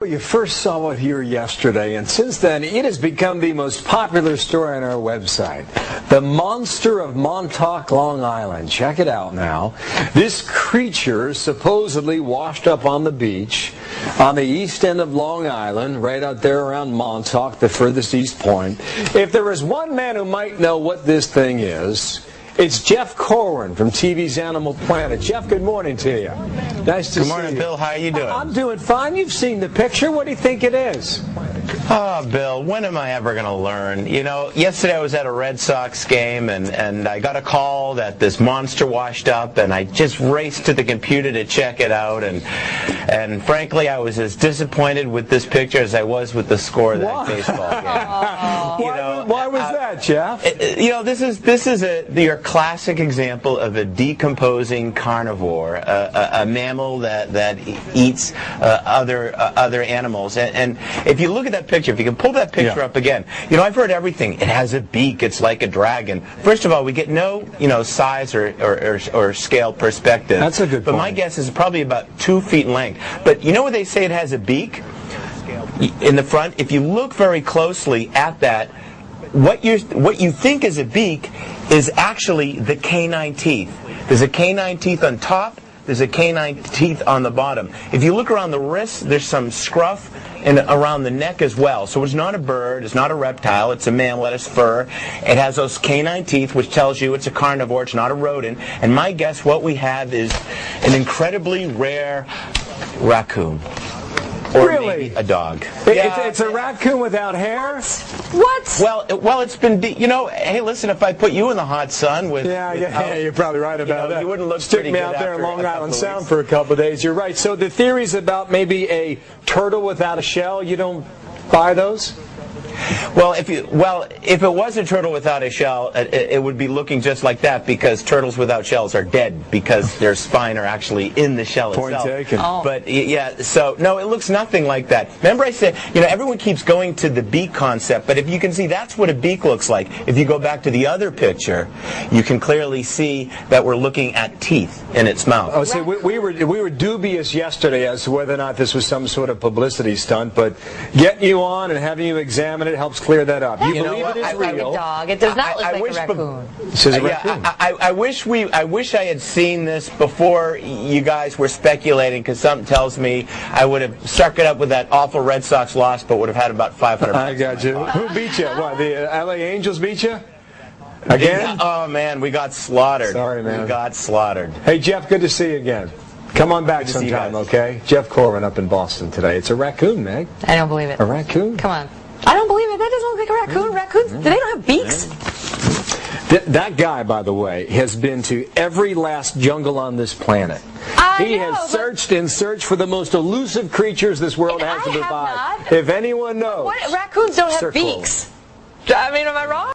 You first saw it here yesterday, and since then it has become the most popular story on our website. The monster of Montauk, Long Island. Check it out now. This creature supposedly washed up on the beach on the east end of Long Island, right out there around Montauk, the furthest east point. If there is one man who might know what this thing is, it's Jeff Corwin from TV's Animal Planet. Jeff, good morning to you. Nice to see you. Good morning, Bill. How are you doing? I'm doing fine. You've seen the picture. What do you think it is? Oh, Bill, when am I ever going to learn? You know, yesterday I was at a Red Sox game, and I got a call that this monster washed up, and I just raced to the computer to check it out, and frankly, I was as disappointed with this picture as I was with the score of that baseball game. Why was that, Jeff? You know, this is your classic example of a decomposing carnivore, a mammal that eats other animals. And if you look at that picture, if you can pull that picture up again, you know, I've heard everything. It has a beak. It's like a dragon. First of all, we get no, size or scale perspective. That's a good point. But my guess is probably about 2 feet in length. But you know what they say it has a beak? In the front, if you look very closely at that, what you think is a beak is actually the canine teeth. There's a canine teeth on top. There's a canine teeth on the bottom. If you look around the wrists, there's some scruff and around the neck as well. So it's not a bird, it's not a reptile, it's a mammal, it has fur. It has those canine teeth, which tells you it's a carnivore, it's not a rodent. And my guess, what we have is an incredibly rare raccoon. Or really? Maybe a dog. It's a raccoon without hair? What? Well, it's been, hey, listen, if I put you in the hot sun with... Yeah, you're probably right about that. You wouldn't look Stick me out there in Long Island Sound for a couple of days. You're right. So the theories about maybe a turtle without a shell, you don't buy those? Well, if it was a turtle without a shell, it would be looking just like that, because turtles without shells are dead because their spine are actually in the shell itself. Point taken. Oh. But yeah, so no, it looks nothing like that. Remember I said, everyone keeps going to the beak concept, but if you can see, that's what a beak looks like. If you go back to the other picture, you can clearly see that we're looking at teeth in its mouth. Oh, see, we were dubious yesterday as to whether or not this was some sort of publicity stunt, but getting you on and having you examine it helps clear that up. You believe it is real? Like a dog. It does not look like a raccoon. This is a raccoon. I wish I had seen this before you guys were speculating, because something tells me I would have stuck it up with that awful Red Sox loss, but would have had about 500. I got you. Who beat you? What, the LA Angels beat you? Again? Oh man, we got slaughtered. Sorry, man. We got slaughtered. Hey Jeff, good to see you again. Come on back sometime, okay? Jeff Corwin up in Boston today. It's a raccoon, Meg. I don't believe it. A raccoon? Come on. I don't believe it. That doesn't look like a raccoon. Raccoons, do they don't have beaks? That guy, by the way, has been to every last jungle on this planet. He has searched and searched for the most elusive creatures this world has to provide. If anyone knows. Raccoons don't have circle. beaks. I mean, am I wrong?